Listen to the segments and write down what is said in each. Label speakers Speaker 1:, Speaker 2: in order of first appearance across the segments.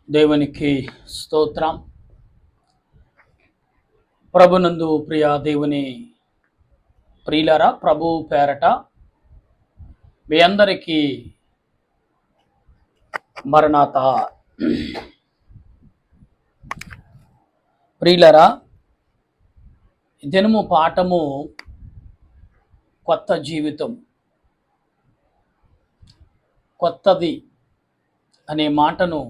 Speaker 1: దేవునికి స్తోత్రం. ప్రభునందు ప్రియ దేవుని ప్రియులారా, ప్రభు పేరట మీ అందరికీ మరణాత. ప్రియులారా, దినము పాఠము కొత్త జీవితం. కొత్తది అనే మాటను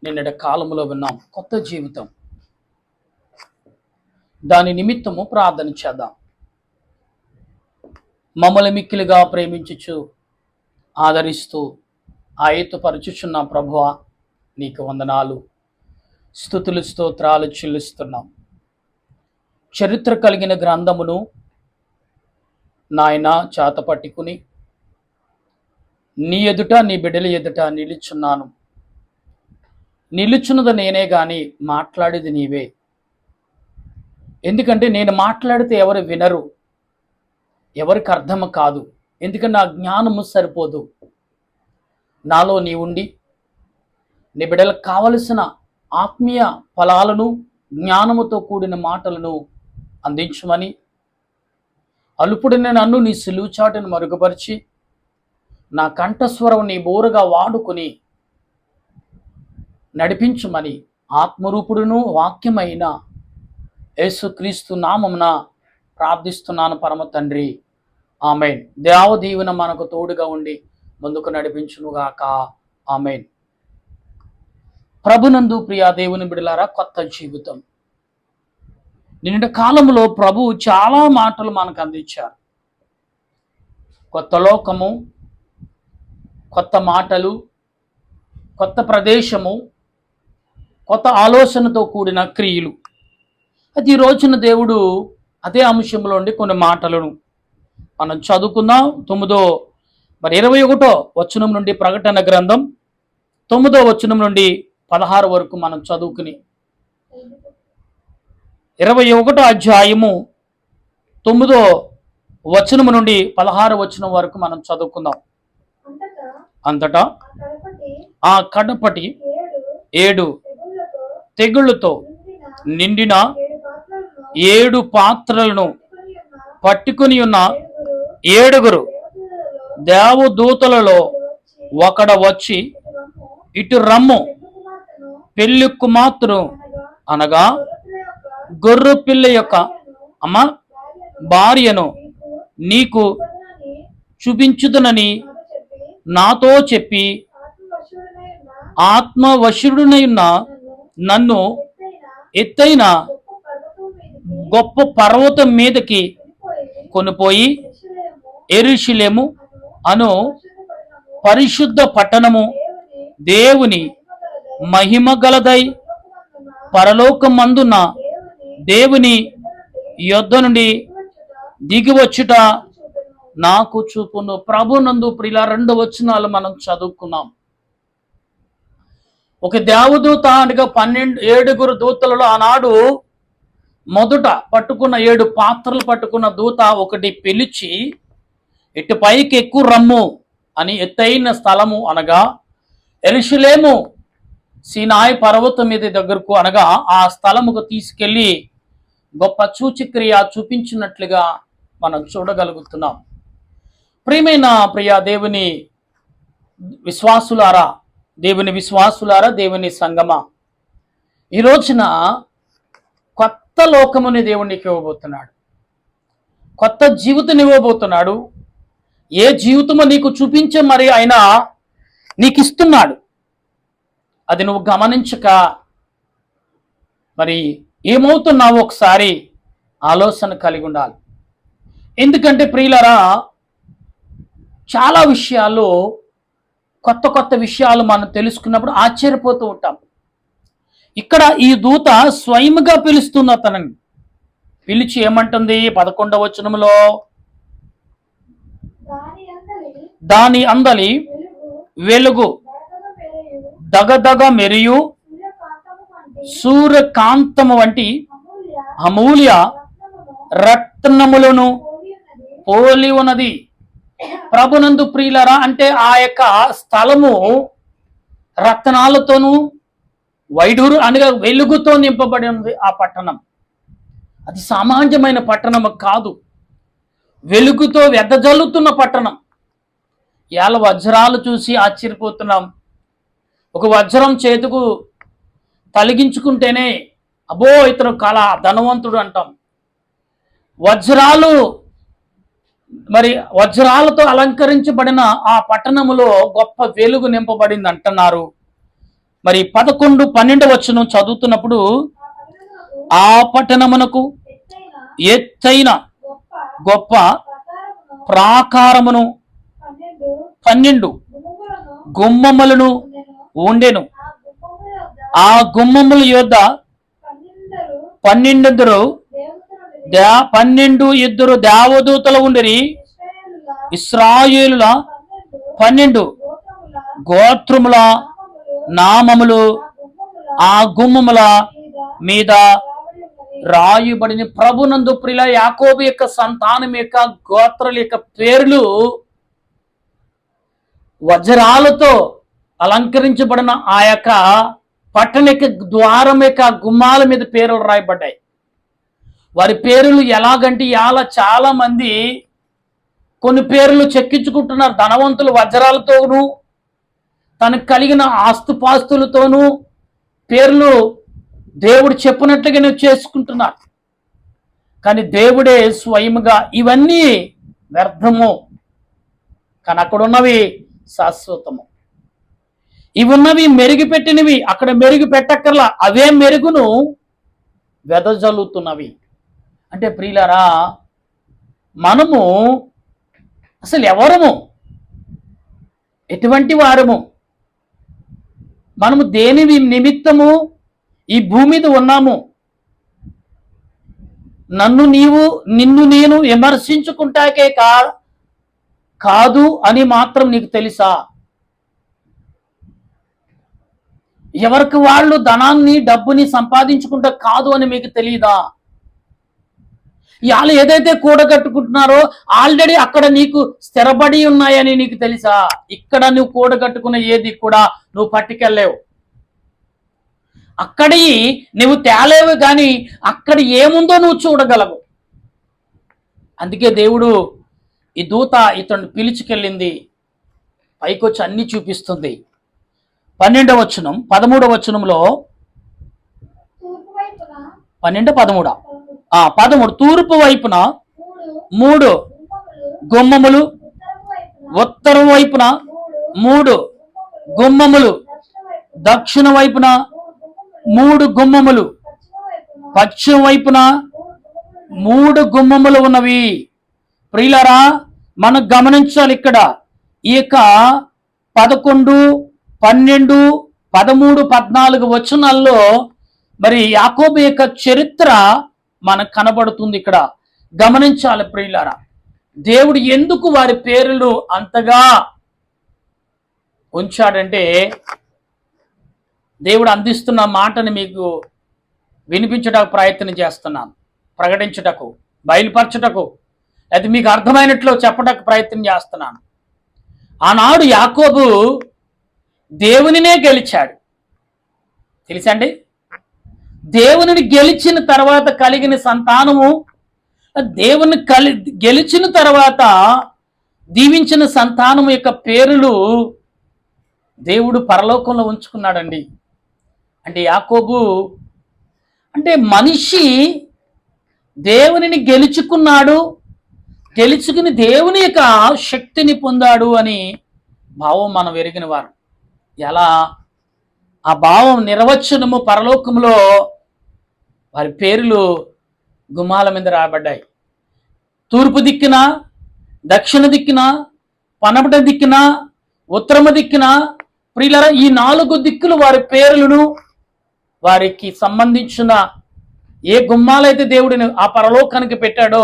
Speaker 1: నిన్నటి కాలంలో విన్నాం. కొత్త జీవితం, దాని నిమిత్తము ప్రార్థన చేద్దాం. మమ్మల్ని మిక్కిలిగా ప్రేమించుచు ఆదరిస్తూ ఆయత్తపరచుచున్న ప్రభువా, నీకు వందనాలు, స్తుతులు స్తోత్రాలు చెల్లిస్తున్నాం. చరిత్ర కలిగిన గ్రంథమును నాయన చేత పట్టుకుని నీ ఎదుట, నీ బిడ్డల ఎదుట నిలుచున్నాను. నిలుచున్నది నేనే గాని మాట్లాడేది నీవే. ఎందుకంటే నేను మాట్లాడితే ఎవరు వినరు, ఎవరికి అర్థం కాదు. ఎందుకంటే నా జ్ఞానము సరిపోదు. నాలో నీ ఉండి నీ బిడ్డలకు కావలసిన ఆత్మీయ ఫలాలను, జ్ఞానముతో కూడిన మాటలను అందించమని, అలుపుడిన నన్ను నీ సిలువుచాటును మరుగుపరిచి నా కంఠస్వరం నీ బోరుగా వాడుకొని నడిపించమని ఆత్మరూపుడును వాక్యమైన యేసుక్రీస్తు నామమున ప్రార్థిస్తున్నాను పరమ తండ్రి, ఆమెన్. దేవదీవెన మనకు తోడుగా ఉండి ముందుకు నడిపించునుగాక, ఆమెన్. ప్రభునందు ప్రియా దేవుని బిడలారా, కొత్త జీవితం. నిన్నటి కాలంలో ప్రభు చాలా మాటలు మనకు అందించారు. కొత్త లోకము, కొత్త మాటలు, కొత్త ప్రదేశము, కొత్త ఆలోచనతో కూడిన క్రియలు. అది ఈ రోజున దేవుడు అదే అంశంలో ఉండి కొన్ని మాటలను మనం చదువుకుందాం. 21 వచనం నుండి ప్రకటన గ్రంథం 9వ వచనం నుండి 16 వరకు మనం చదువుకుని 21 అధ్యాయము 9వ వచనం నుండి 16 వచనం వరకు మనం చదువుకుందాం. అంతటా ఆ కడపటి 7 తెగుళ్ళతో నిండిన 7 పాత్రలను పట్టుకుని ఉన్న 7 దేవదూతలలో ఒకడు వచ్చి, ఇటు రమ్ము, పెళ్లి కుమార్తెను అనగా గొర్రె పిల్ల యొక్క భార్యను నీకు చూపించుదునని నాతో చెప్పి, ఆత్మవశుడునై ఉన్న నన్ను ఎత్తైన గొప్ప పర్వతం మీదకి కొనిపోయి యెరూషలేము అను పరిశుద్ధ పట్టణము, దేవుని మహిమ గలదై పరలోకమందున్న దేవుని యొద్ద నుండి దిగివచ్చుట నాకు చూపును. ప్రభునందు ప్రియుల 2 వచనాలు మనం చదువుకున్నాం. ఒక దేవదూత అనగా 7 దూతలలో ఆనాడు మొదట పట్టుకున్న 7 పాత్రలు పట్టుకున్న దూత ఒకటి పిలిచి, ఇటు పైకి ఎక్కువ రమ్ము అని ఎత్తైన స్థలము అనగా యెరూషలేము సీనాయి పర్వతం మీద దగ్గరకు అనగా ఆ స్థలముకు తీసుకెళ్లి గొప్ప సూచక్రియ చూపించినట్లుగా మనం చూడగలుగుతున్నాం. ప్రియమైన ప్రియ దేవుని విశ్వాసులారా, దేవుని సంగమా, ఈ రోజున కొత్త లోకముని దేవునికి ఇవ్వబోతున్నాడు. కొత్త జీవితం ఇవ్వబోతున్నాడు. ఏ జీవితమో నీకు చూపించే మరి ఆయన నీకు ఇస్తున్నాడు. అది నువ్వు గమనించక మరి ఏమవుతున్నావో ఒకసారి ఆలోచన కలిగి ఉండాలి. ఎందుకంటే ప్రియులరా, చాలా విషయాలు, కొత్త విషయాలు మనం తెలుసుకున్నప్పుడు ఆశ్చర్యపోతూ ఉంటాం. ఇక్కడ ఈ దూత స్వయంగా పిలుస్తుంది. అతనిని పిలిచి ఏమంటుంది? 11వ వచనంలో, దాని అందలి వెలుగు దగదగ మెరియు సూర్యకాంతము వంటి అమూల్య రత్నములను పోలి ఉన్నది. ప్రభునందు ప్రియులరా, అంటే ఆ యొక్క స్థలము రత్నాలతోనూ వైడూరు అనగా వెలుగుతో నింపబడి ఉంది ఆ పట్టణం. అది సామాన్యమైన పట్టణం కాదు, వెలుగుతో వెదజల్లుతున్న పట్టణం. ఇవాళ వజ్రాలు చూసి ఆశ్చర్యపోతున్నాం. ఒక వజ్రం చేతుకు తలిగించుకుంటేనే అబ్బో ఇతను కళ ధనవంతుడు అంటాం. వజ్రాలు మరి వజ్రాలతో అలంకరించబడిన ఆ పట్టణములో గొప్ప వెలుగు నింపబడింది అంటున్నారు. మరి 11, 12 వచనం చదువుతున్నప్పుడు, ఆ పట్టణమునకు ఎత్తైన గొప్ప ప్రాకారమును 12 గుమ్మములను ఉండెను. ఆ గుమ్మముల యొద్ద 12 దేవదూతలు ఉండిరి. ఇశ్రాయేలుల 12 గోత్రముల నామములు ఆ గుమ్మముల మీద రాయబడిన. ప్రభునందు ప్రియుల యాకోబు యొక్క సంతానం యొక్క గోత్రాల యొక్క పేర్లు వజ్రాలతో అలంకరించబడిన ఆ యొక్క పట్టణ యొక్క ద్వారం యొక్క గుమ్మాల మీద పేర్లు రాయబడ్డాయి. వారి పేర్లు ఎలాగంటే చాలా మంది కొన్ని పేర్లు చెక్కించుకుంటున్నారు. ధనవంతులు వజ్రాలతోనూ తనకు కలిగిన ఆస్తుపాస్తులతోనూ పేర్లు దేవుడు చెప్పినట్లుగానే చేసుకుంటున్నారు. కానీ దేవుడే స్వయముగా ఇవన్నీ వ్యర్థము, కానీ అక్కడ ఉన్నవి శాశ్వతము. ఇవి ఉన్నవి మెరుగు పెట్టినవి, అక్కడ మెరుగు పెట్టక్కర్లా, అవే మెరుగును వెదజల్లుతున్నవి. అంటే ప్రియులారా, మనము అసలు ఎవరము, ఎటువంటి వారము, మనము దేని నిమిత్తము ఈ భూమి మీద ఉన్నాము? నిన్ను నేను విమర్శించుకుంటాకే కాదు అని మాత్రం నీకు తెలుసా? ఎవరికి వాళ్ళు ధనాన్ని డబ్బుని సంపాదించుకుంటా కాదు అని మీకు తెలియదా? ఇవాళ ఏదైతే కూడగట్టుకుంటున్నారో ఆల్రెడీ అక్కడ నీకు స్థిరపడి ఉన్నాయని నీకు తెలుసా? ఇక్కడ నువ్వు కూడగట్టుకున్న ఏది కూడా నువ్వు పట్టుకెళ్ళలేవు, అక్కడి నువ్వు తేలేవు, కానీ అక్కడ ఏముందో నువ్వు చూడగలవు. అందుకే దేవుడు ఈ దూత ఇతను పిలుచుకెళ్ళింది, పైకొచ్చి అన్ని చూపిస్తుంది. 12వ వచనం 13వ వచనంలో 12, 13 13 తూర్పు వైపున 3 గుమ్మములు, ఉత్తరం వైపున 3 గుమ్మములు, దక్షిణ వైపున 3 గుమ్మములు, పశ్చిమ వైపున 3 గుమ్మములు ఉన్నవి. ప్రియులారా, మనం గమనించాలి ఇక్కడ ఈ యొక్క 11, 12, 13, 14 వచనాల్లో మరి యాకోబు యొక్క చరిత్ర మనకు కనబడుతుంది. ఇక్కడ గమనించాలి ప్రియులారా, దేవుడు ఎందుకు వారి పేర్లు అంతగా ఉంచాడంటే, దేవుడు అందిస్తున్న మాటని మీకు వినిపించడానికి ప్రయత్నం చేస్తున్నాను, ప్రకటించుటకు, బయలుపరచుటకు, అది మీకు అర్థమైనట్లు చెప్పడానికి ప్రయత్నం చేస్తున్నాను. ఆనాడు యాకోబు దేవునినే గెలిచాడు, తెలుసండి. దేవునిని గెలిచిన తర్వాత కలిగిన సంతానము, దేవుని గెలిచిన తర్వాత దీవించిన సంతానము యొక్క పేర్లు దేవుడు పరలోకంలో ఉంచుకున్నాడండి. అంటే యాకోబు అంటే మనిషి దేవునిని గెలుచుకున్నాడు, గెలుచుకుని దేవుని యొక్క శక్తిని పొందాడు అని భావం మనం ఎరిగిన వారు. ఎలా ఆ భావం నిర్వచనము పరలోకంలో వారి పేర్లు గుమ్మాల మీద రాబడ్డాయి. తూర్పు దిక్కున, దక్షిణ దిక్కున, పనమట దిక్కున, ఉత్తరమ దిక్కున, ప్రియులారా, ఈ 4 దిక్కులు వారి పేర్లను, వారికి సంబంధించిన ఏ గుమ్మాలైతే దేవుడిని ఆ పరలోకానికి పెట్టాడో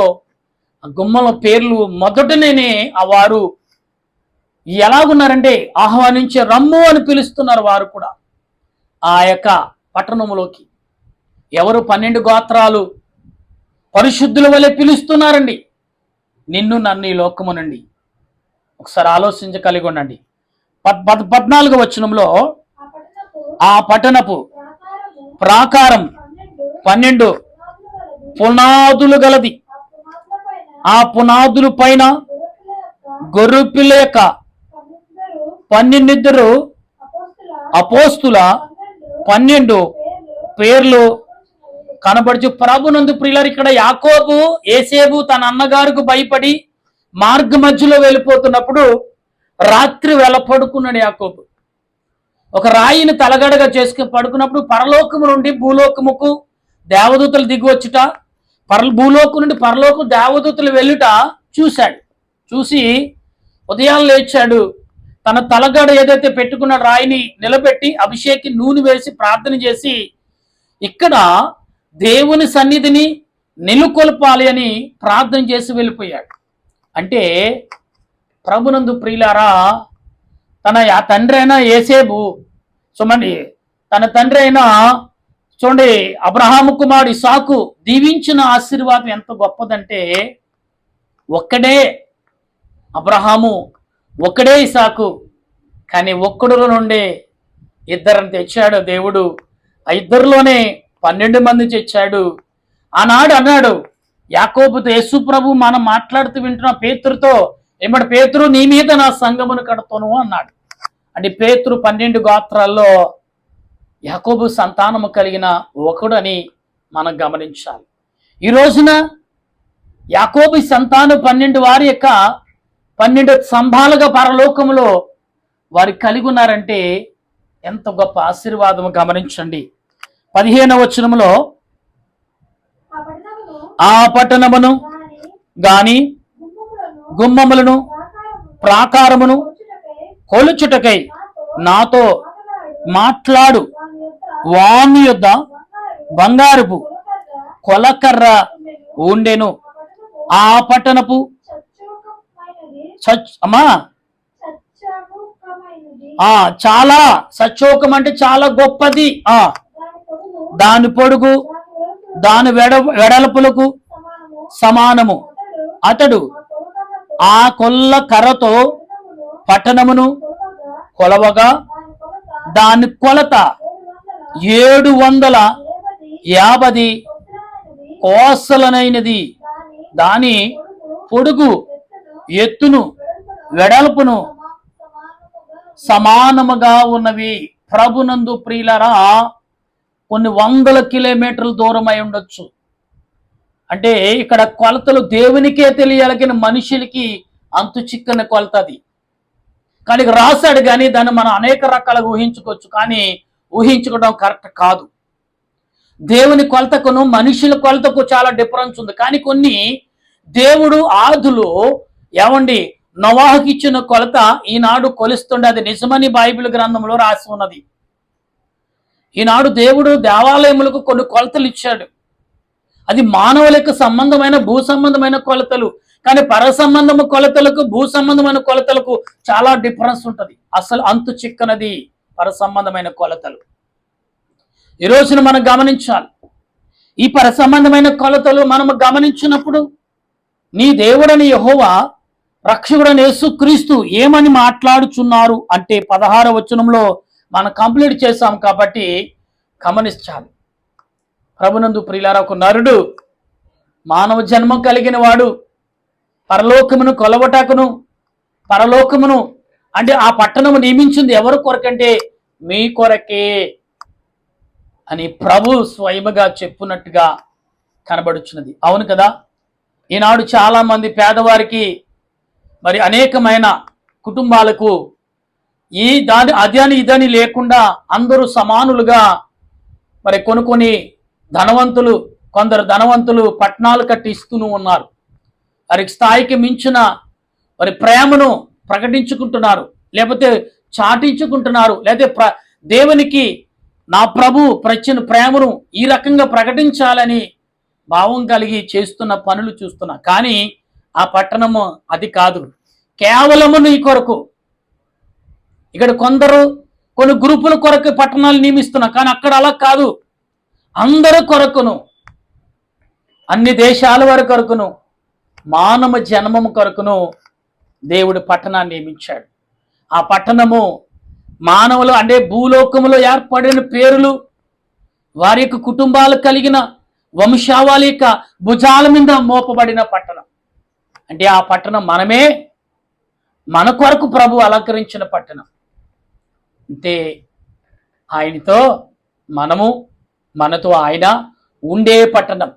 Speaker 1: ఆ గుమ్మల పేర్లు మొదటనే ఆ వారు ఎలాగున్నారంటే ఆహ్వానించే రమ్ము అని పిలుస్తున్నారు. వారు కూడా ఆ యొక్క పట్టణంలోకి ఎవరు 12 గోత్రాలు పరిశుద్ధుల వలె పిలుస్తున్నారండి. నిన్ను నన్ను ఈ లోకమునండి ఒకసారి ఆలోచించగలిగి ఉండండి. 14వ వచనంలో ఆ పట్టణపు ప్రాకారం 12 పునాదులు గలది. ఆ పునాదుల పైన గొర్రెపిల్ల యొక్క 12 అపోస్తుల 12 పేర్లు కనబడుచు. ప్రభునందు ప్రియులారు, ఇక్కడ యాకోబు యేసేపు తన అన్నగారికి భయపడి మార్గ మధ్యలో వెళ్ళిపోతున్నప్పుడు రాత్రి పడుకున్నాడు యాకోబు. ఒక రాయిని తలగడగా చేసుకుని పడుకున్నప్పుడు పరలోకము నుండి భూలోకముకు దేవదూతలు దిగి వచ్చుట, భూలోకం నుండి పరలోకం దేవదూతలు వెళ్ళుట చూశాడు. చూసి ఉదయం లేచాడు. తన తలగడ ఏదైతే పెట్టుకున్న రాయిని నిలబెట్టి అభిషేకి నూనె వేసి ప్రార్థన చేసి ఇక్కడ దేవుని సన్నిధిని నెలకొల్పాలి అని ప్రార్థన చేసి వెళ్ళిపోయాడు. అంటే ప్రభునందు ప్రియులారా, తన తండ్రి అయిన యేసేపు చూడండి, తన తండ్రి అయిన చూడండి అబ్రహాము కుమారుడు ఇస్సాకు దీవించిన ఆశీర్వాదం ఎంత గొప్పదంటే, ఒక్కడే అబ్రహాము, ఒక్కడే ఇస్సాకు, కానీ ఒక్కడులో నుండే ఇద్దరిని తెచ్చాడు దేవుడు. ఆ ఇద్దరిలోనే 12 మంది తెచ్చాడు. ఆనాడు అన్నాడు యాకోబుతో, యేసు ప్రభు మనం మాట్లాడుతూ వింటున్న పేతురుతో, ఏమంటే పేతురు నీ మీద నా సంఘమును కడతాను అన్నాడు. అంటే పేతురు 12 గోత్రాల్లో యాకోబు సంతానము కలిగిన ఒకడని మనం గమనించాలి. ఈ రోజున యాకోబు సంతానం 12 వారి యొక్క 12 స్తంభాలుగా పరలోకములో వారు కలిగి ఉన్నారంటే ఎంత గొప్ప ఆశీర్వాదము గమనించండి. 15వ వచనములో ఆ పట్టణమును గాని గుమ్మములను ప్రాకారమును కొలుచుటకై నాతో మాట్లాడు వాని యొద్ద బంగారపు కొలకర్ర ఉండెను. ఆ పట్టణపు అమ్మా చాలా సచ్చోకం అంటే చాలా గొప్పది. దాని పొడుగు దాని వెడల్పులకు సమానము. అతడు ఆ కొల్ల కర్రతో పట్టణమును కొలవగా దాని కొలత 750 కోసలనైనది. దాని పొడుగు ఎత్తును వెడల్పును సమానముగా ఉన్నవి. ప్రభునందు ప్రియులరా, కొన్ని 100 కిలోమీటర్ల దూరం అయి ఉండొచ్చు. అంటే ఇక్కడ కొలతలు దేవునికే తెలియాలి, కానీ మనుషులకి అంతు చిక్కని కొలత అది. కానీ రాశాడు, కానీ దాన్ని మనం అనేక రకాలుగా ఊహించుకోవచ్చు, కానీ ఊహించుకోవడం కరెక్ట్ కాదు. దేవుని కొలతకును మనుషుల కొలతకు చాలా డిఫరెన్స్ ఉంది. కానీ కొన్ని దేవుడు ఆదులు ఏమండి నోవాహుకి ఇచ్చిన కొలత ఈనాడు కొలుస్తుండే, అది నిజమని బైబిల్ గ్రంథంలో రాసి ఉన్నది. ఈనాడు దేవుడు దేవాలయములకు కొన్ని కొలతలు ఇచ్చాడు. అది మానవులకు సంబంధమైన భూ సంబంధమైన కొలతలు, కానీ పర సంబంధము కొలతలకు భూ సంబంధమైన కొలతలకు చాలా డిఫరెన్స్ ఉంటుంది. అసలు అంతు చిక్కనది పర సంబంధమైన కొలతలు. ఈ రోజున మనం గమనించాలి. ఈ పర సంబంధమైన కొలతలు మనము గమనించినప్పుడు నీ దేవుడని యెహోవా రక్షకుడని యేసుక్రీస్తు ఏమని మాట్లాడుచున్నారు అంటే 16వ వచనంలో మనం కంప్లీట్ చేశాం కాబట్టి గమనించాలి. ప్రభునందు ప్రియులారా, ఒక నరుడు మానవ జన్మ కలిగిన వాడు పరలోకమును కొలవటకును, పరలోకమును అంటే ఆ పట్టణము నియమించింది ఎవరి కొరకంటే మీ కొరకే అని ప్రభు స్వయముగా చెప్పున్నట్టుగా కనబడుచున్నది. అవును కదా. ఈనాడు చాలా మంది పేదవారికి మరి అనేకమైన కుటుంబాలకు ఈ దాని అదని ఇదని లేకుండా అందరూ సమానులుగా మరి కొన్ని ధనవంతులు, కొందరు ధనవంతులు పట్టణాలు కట్టి ఇస్తూనే ఉన్నారు. వారికి స్థాయికి మించిన మరి ప్రేమను ప్రకటించుకుంటున్నారు, లేకపోతే చాటించుకుంటున్నారు, లేకపోతే దేవునికి నా ప్రభు ప్రచ్చిన ప్రేమను ఈ రకంగా ప్రకటించాలని భావం కలిగి చేస్తున్న పనులు చూస్తున్నా. కానీ ఆ పట్టణము అది కాదు, కేవలము నీ కొరకు. ఇక్కడ కొన్ని గ్రూపుల కొరకు పట్టణాలు నియమిస్తున్నా, కానీ అక్కడ అలా కాదు. అందరి కొరకును, అన్ని దేశాల వారి కొరకును, మానవ జన్మము కొరకును దేవుడు పట్టణాన్ని నియమించాడు. ఆ పట్టణము మానవులు అంటే భూలోకములో ఏర్పడిన పేర్లు వారి యొక్క కుటుంబాలు కలిగిన వంశావళి యొక్క భుజాల మీద మోపబడిన పట్టణం. అంటే ఆ పట్టణం మనమే, మన కొరకు ప్రభు అలంకరించిన పట్టణం. అంటే ఆయనతో మనము, మనతో ఆయన ఉండే పట్టణం.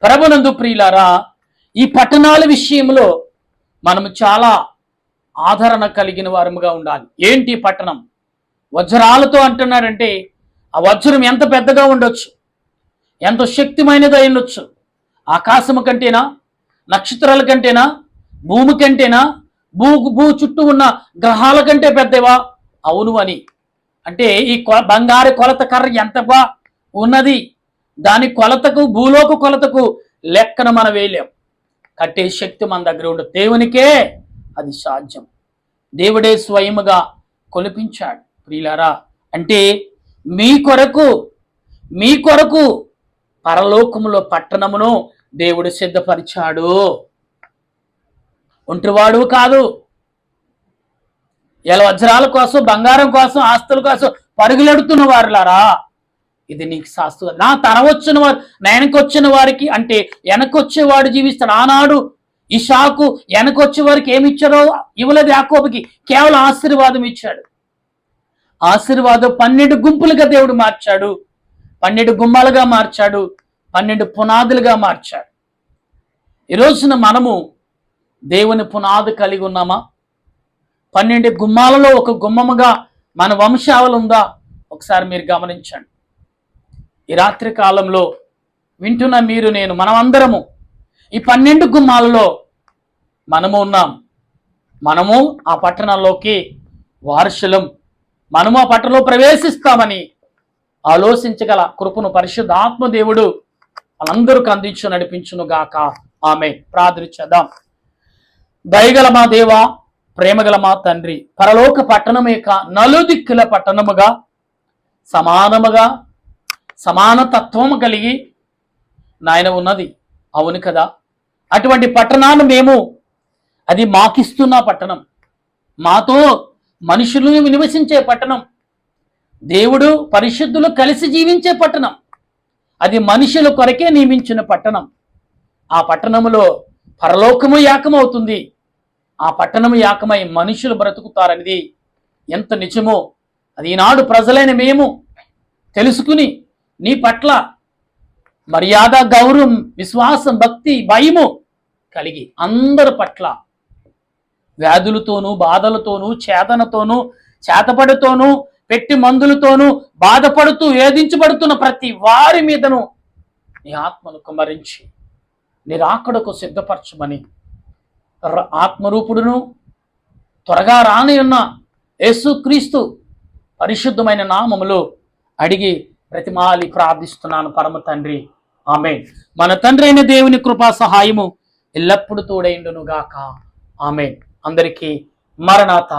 Speaker 1: ప్రభునందు ప్రియులారా, ఈ పట్టణాల విషయంలో మనము చాలా ఆదరణ కలిగిన వారముగా ఉండాలి. ఏంటి పట్టణం? వజ్రాలతో అంటున్నారంటే ఆ వజ్రం ఎంత పెద్దగా ఉండొచ్చు, ఎంత శక్తిమైనది అయి ఉండొచ్చు. ఆకాశము కంటేనా, నక్షత్రాల కంటేనా, భూమి కంటేనా, భూ చుట్టూ ఉన్న గ్రహాల కంటే పెద్దవా? అవును అని. అంటే ఈ బంగారు కొలత కర్ర ఎంతగా ఉన్నది, దాని కొలతకు, భూలోక కొలతకు లెక్కన మనం వేయలేం. కట్టే శక్తి మన దగ్గర ఉండదు. దేవునికే అది సాధ్యం. దేవుడే స్వయముగా కొలిపించాడు. ప్రియులారా, అంటే మీ కొరకు పరలోకములో పట్టణమును దేవుడు సిద్ధపరిచాడు. ఒంటివాడు కాదు. ఇలా వజ్రాల కోసం, బంగారం కోసం, ఆస్తుల కోసం పరుగులెడుతున్న వారులారా, ఇది నీకు శాస్త్రం. నా తరవచ్చిన వారు, వెనకొచ్చిన వారికి, అంటే వెనకొచ్చేవాడు జీవిస్తాడు. ఆనాడు ఇషాకు వెనకొచ్చే వారికి ఏమి ఇచ్చారో ఇవ్వలేదు. యాకోబుకి కేవలం ఆశీర్వాదం ఇచ్చాడు. ఆశీర్వాదం 12 గుంపులుగా దేవుడు మార్చాడు, 12 గుమ్మాలుగా మార్చాడు, 12 పునాదులుగా మార్చాడు. ఈ రోజున మనము దేవుని పునాది కలిగి ఉన్నామా? 12 గుమ్మాలలో ఒక గుమ్మముగా మన వంశావళి ఉందా? ఒకసారి మీరు గమనించండి. ఈ రాత్రి కాలంలో వింటున్న మీరు, నేను, మనమందరము ఈ 12 గుమ్మాలలో మనము ఉన్నాం. మనము ఆ పట్టణంలోకి వారసులం. మనము ఆ పట్టణంలో ప్రవేశిస్తామని ఆలోచించగల కృపను పరిశుద్ధాత్మ దేవుడు వాళ్ళందరికీ అందించు నడిపించును గాక. ఆమె ప్రార్థించేద్దాం. దయగల మా దేవా, ప్రేమగల మా తండ్రి, పరలోక పట్టణమే నలుదిక్కుల పట్టణముగా సమానముగా సమానతత్వము కలిగి నాయన ఉన్నది. అవును కదా? అటువంటి పట్టణాన్ని మేము, అది మాకిస్తున్న పట్టణం, మాతో మనుషులు నివసించే పట్టణం, దేవుడు పరిశుద్ధులు కలిసి జీవించే పట్టణం, అది మనుషుల కొరకే నియమించిన పట్టణం. ఆ పట్టణములో పరలోకము ఏకమవుతుంది. ఆ పట్టణము ఏకమై మనుషులు బ్రతుకుతారనేది ఎంత నిజమో అది ఈనాడు ప్రజలైన మేము తెలుసుకుని నీ పట్ల మర్యాద, గౌరవం, విశ్వాసం, భక్తి, భయము కలిగి అందరి పట్ల వ్యాధులతోనూ, బాధలతోనూ, చేతనతోనూ, చేతపడితోనూ, పెట్టి మందులతోనూ బాధపడుతూ వేధించబడుతున్న ప్రతి వారి మీదను నీ ఆత్మను కుమ్మరించి నీ రాకడకు సిద్ధపరచమని ఆత్మరూపుడును త్వరగా రాని ఉన్న యేసుక్రీస్తు పరిశుద్ధమైన నామములో అడిగి ప్రతిమాలి ప్రార్థిస్తున్నాను పరమ తండ్రి. ఆమేన్. మన తండ్రి అయిన దేవుని కృపా సహాయము ఎల్లప్పుడూ తోడైండును గాక. ఆమేన్. అందరికీ మరణాత.